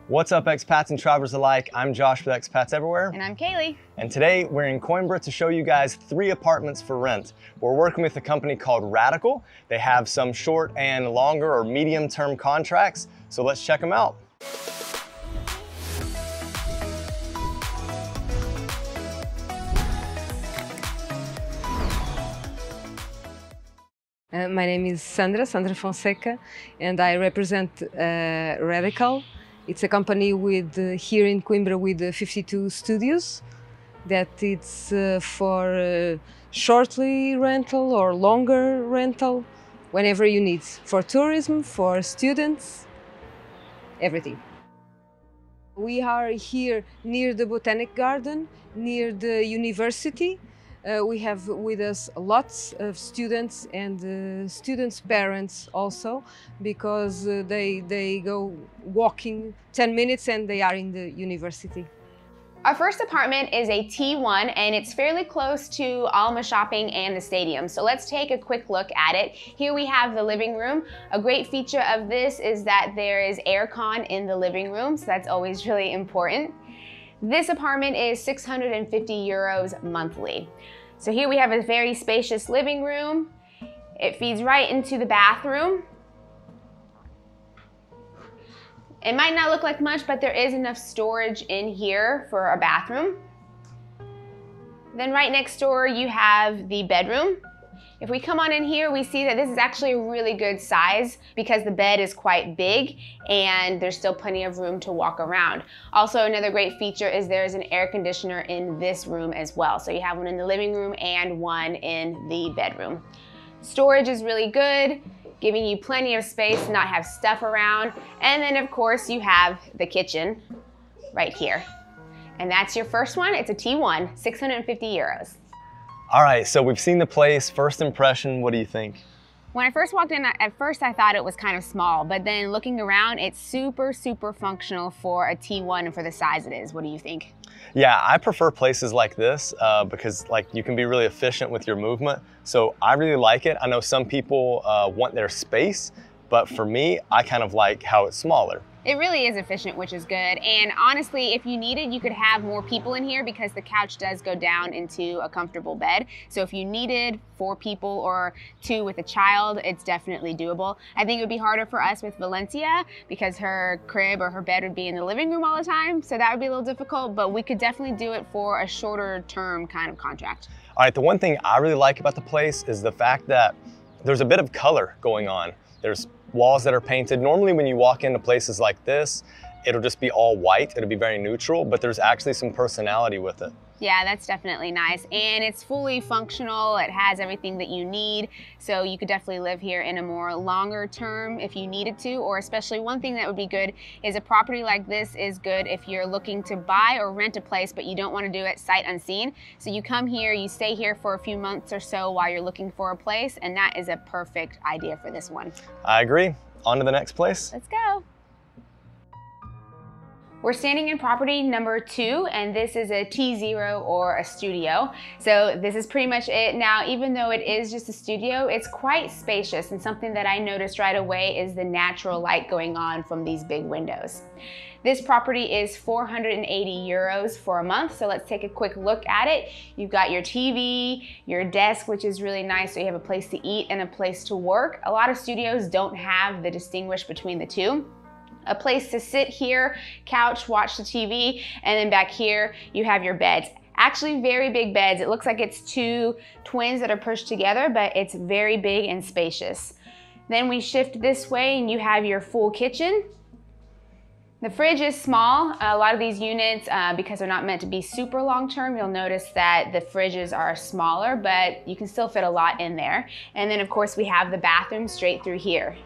What's up, expats and travelers alike? I'm Josh with Expats Everywhere. And I'm Kaylee. And today we're in Coimbra to show you guys 3 apartments for rent. We're working with a company called Radical. They have some short and longer or medium term contracts, so let's check them out. My name is Sandra Fonseca, and I represent Radical. It's a company with here in Coimbra with 52 studios that it's for shortly rental or longer rental, whenever you need, for tourism, for students, everything. We are here near the Botanic Garden, near the university. We have with us lots of students and students' parents also, because they go walking 10 minutes and they are in the university. Our first apartment is a T1 and it's fairly close to Alma Shopping and the stadium. So let's take a quick look at it. Here we have the living room. A great feature of this is that there is aircon in the living room, so that's always really important. This apartment is 650 euros monthly. So here we have a very spacious living room. It feeds right into the bathroom. It might not look like much, but there is enough storage in here for a bathroom. Then right next door you have the bedroom. If we come on in here, we see that this is actually a really good size because the bed is quite big and there's still plenty of room to walk around. Also, another great feature is there's an air conditioner in this room as well. So you have one in the living room and one in the bedroom. Storage is really good, giving you plenty of space to not have stuff around. And then of course you have the kitchen right here. And that's your first one. It's a T1, 650 euros. All right, so we've seen the place. First impression, what do you think? When I first walked in, at first I thought it was kind of small, but then looking around, it's super functional for a T1 and for the size it is. What do you think? Yeah, I prefer places like this because you can be really efficient with your movement. So I really like it. I know some people want their space, but for me, I kind of like how it's smaller. It really is efficient, which is good. And honestly, if you needed, you could have more people in here because the couch does go down into a comfortable bed. So if you needed 4 people or 2 with a child, it's definitely doable. I think it would be harder for us with Valencia because her crib or her bed would be in the living room all the time. So that would be a little difficult, but we could definitely do it for a shorter term kind of contract. All right, the one thing I really like about the place is the fact that there's a bit of color going on. There's walls that are painted. Normally when you walk into places like this, it'll just be all white. It'll be very neutral, but there's actually some personality with it. Yeah, that's definitely nice. And it's fully functional. It has everything that you need. So you could definitely live here in a more longer term if you needed to, or especially one thing that would be good is a property like this is good if you're looking to buy or rent a place, but you don't want to do it sight unseen. So you come here, you stay here for a few months or so while you're looking for a place, and that is a perfect idea for this one. I agree. On to the next place. Let's go. We're standing in property number 2, and this is a T0 or a studio. So this is pretty much it. Now, even though it is just a studio, it's quite spacious, and something that I noticed right away is the natural light going on from these big windows. This property is 480 euros for a month, so let's take a quick look at it. You've got your TV, your desk, which is really nice, so you have a place to eat and a place to work. A lot of studios don't have the distinguish between the two. A place to sit here, couch, watch the TV, and then back here you have your beds. Actually very big beds. It looks like it's 2 twins that are pushed together, but it's very big and spacious. Then we shift this way and you have your full kitchen. The fridge is small. A lot of these units, because they're not meant to be super long term, you'll notice that the fridges are smaller, but you can still fit a lot in there. And then of course we have the bathroom straight through here.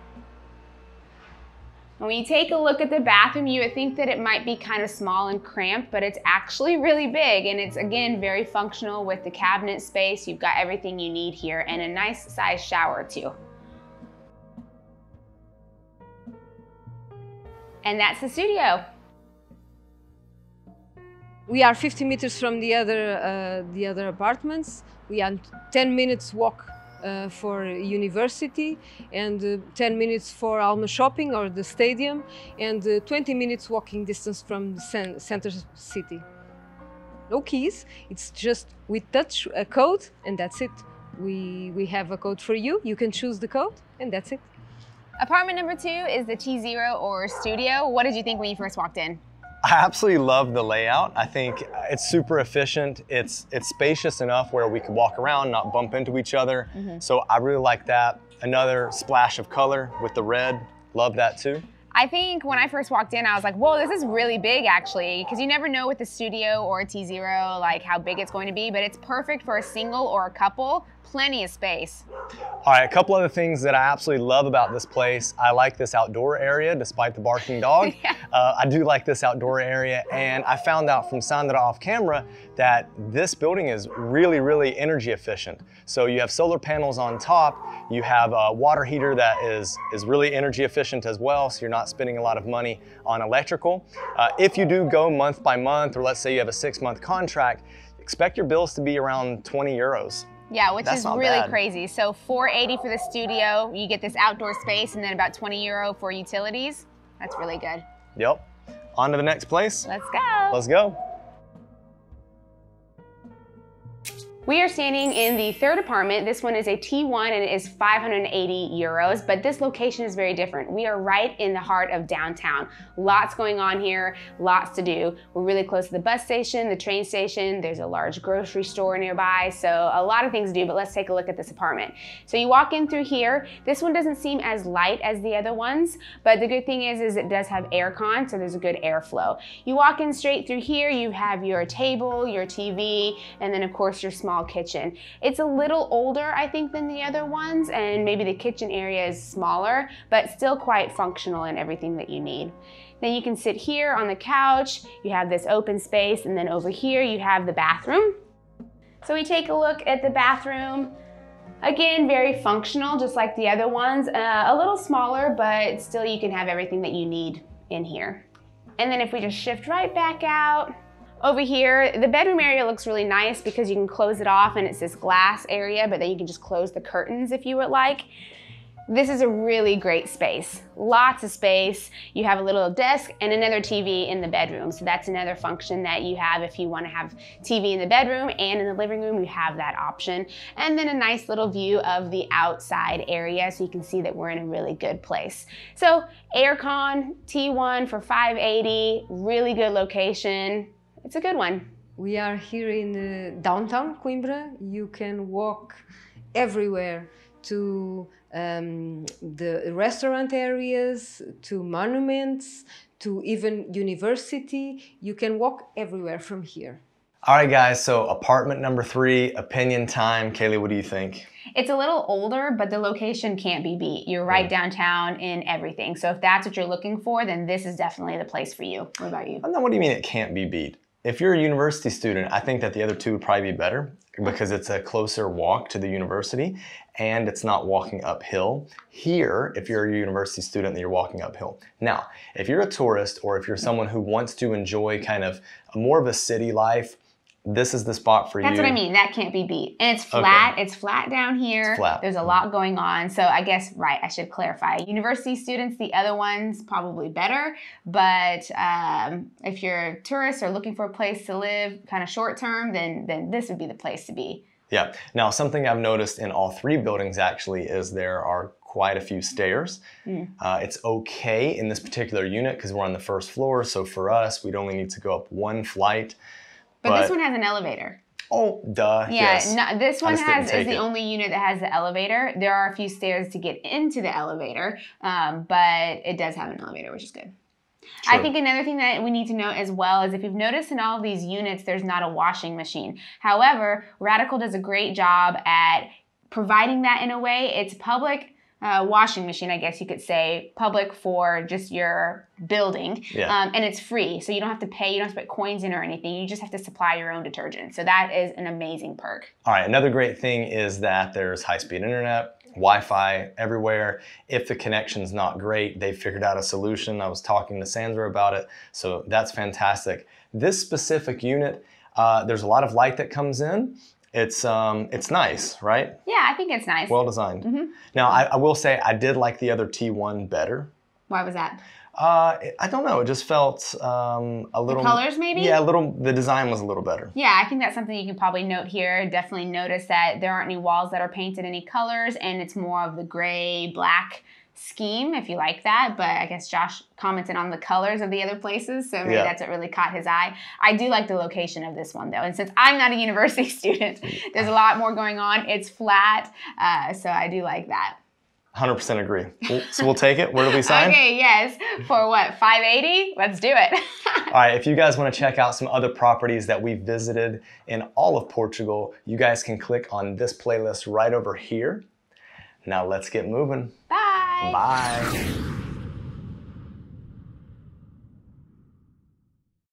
When you take a look at the bathroom, you would think that it might be kind of small and cramped, but it's actually really big, and it's again very functional with the cabinet space. You've got everything you need here and a nice size shower too. And that's the studio. We are 50 meters from the other apartments. We are 10 minutes walk for university, and 10 minutes for Alma shopping or the stadium, and 20 minutes walking distance from the center city. No keys, it's just we touch a code and that's it. We have a code for you, you can choose the code and that's it. Apartment number 2 is the T0 or studio. What did you think when you first walked in? I absolutely love the layout. I think it's super efficient. It's spacious enough where we could walk around, not bump into each other. So I really like that. Another splash of color with the red. Love that too. I think when I first walked in, I was like, whoa, this is really big actually, because you never know with the studio or a T0, like how big it's going to be, but it's perfect for a single or a couple, plenty of space. All right, a couple other things that I absolutely love about this place. I like this outdoor area, despite the barking dog. Yeah. I do like this outdoor area, and I found out from Sandra off camera that this building is really, really energy efficient. So you have solar panels on top, you have a water heater that is really energy efficient as well, so you're not spending a lot of money on electrical. If you do go month by month, or let's say you have a 6-month contract, expect your bills to be around 20 euros. Yeah, which is really bad. Crazy. So $480 for the studio, you get this outdoor space, and then about 20 euro for utilities. That's really good. Yep. On to the next place. Let's go. Let's go. We are standing in the third apartment. This one is a T1 and it is 580 euros, but this location is very different. We are right in the heart of downtown. Lots going on here, lots to do. We're really close to the bus station, the train station. There's a large grocery store nearby, so a lot of things to do, but let's take a look at this apartment. So you walk in through here. This one doesn't seem as light as the other ones, but the good thing is it does have air con, so there's a good airflow. You walk in straight through here, you have your table, your TV, and then of course your small kitchen. It's a little older, I think, than the other ones, and maybe the kitchen area is smaller, but still quite functional and everything that you need. Then you can sit here on the couch, you have this open space, and then over here you have the bathroom. So we take a look at the bathroom. Again, very functional, just like the other ones. A little smaller, but still you can have everything that you need in here. And then if we just shift right back out, over here, the bedroom area looks really nice because you can close it off and it's this glass area, but then you can just close the curtains if you would like. This is a really great space. Lots of space. You have a little desk and another TV in the bedroom. So that's another function that you have if you want to have TV in the bedroom, and in the living room you have that option. And then a nice little view of the outside area so you can see that we're in a really good place. So aircon, T1 for 580, really good location. It's a good one. We are here in downtown Coimbra. You can walk everywhere to the restaurant areas, to monuments, to even university. You can walk everywhere from here. All right, guys, so apartment number 3, opinion time. Kaylee, what do you think? It's a little older, but the location can't be beat. You're right downtown in everything. So if that's what you're looking for, then this is definitely the place for you. What about you? What do you mean it can't be beat? If you're a university student, I think that the other two would probably be better because it's a closer walk to the university and it's not walking uphill. Here, if you're a university student, then you're walking uphill. Now, if you're a tourist or if you're someone who wants to enjoy kind of more of a city life, this is the spot for you. That's what I mean. That can't be beat. And it's flat. Okay. It's flat down here. It's flat. There's a lot going on. So I guess, right, I should clarify. University students, the other one's probably better. But if you're a tourist or looking for a place to live kind of short term, then this would be the place to be. Yeah. Now, something I've noticed in all 3 buildings actually is there are quite a few stairs. It's okay in this particular unit because we're on the first floor. So for us, we'd only need to go up 1 flight. But this one has an elevator. Oh, duh, yeah, yes. No, this one is the only unit that has the elevator. There are a few stairs to get into the elevator, but it does have an elevator, which is good. True. I think another thing that we need to note as well is if you've noticed in all of these units, there's not a washing machine. However, Radical does a great job at providing that in a way. It's public washing machine, I guess you could say, public for just your building, and it's free, so you don't have to pay, you don't have to put coins in or anything, you just have to supply your own detergent. So that is an amazing perk. All right, another great thing is that there's high-speed internet, Wi-Fi everywhere. If the connection's not great, they've figured out a solution. I was talking to Sandra about it, so that's fantastic. This specific unit, there's a lot of light that comes in, It's nice, right? Yeah, I think it's nice. Well designed. Now, I will say I did like the other T1 better. Why was that? I don't know. It just felt a little... The colors, maybe? Yeah, the design was a little better. Yeah, I think that's something you can probably note here. Definitely notice that there aren't any walls that are painted any colors, and it's more of the gray, black scheme, if you like that. But I guess Josh commented on the colors of the other places, so maybe that's what really caught his eye. I do like the location of this one, though. And since I'm not a university student, there's a lot more going on. It's flat, so I do like that. 100% agree. So we'll take it. Where do we sign? Okay, yes. For what, $580? Let's do it. All right, if you guys want to check out some other properties that we visited in all of Portugal, you guys can click on this playlist right over here. Now let's get moving. Bye. Bye.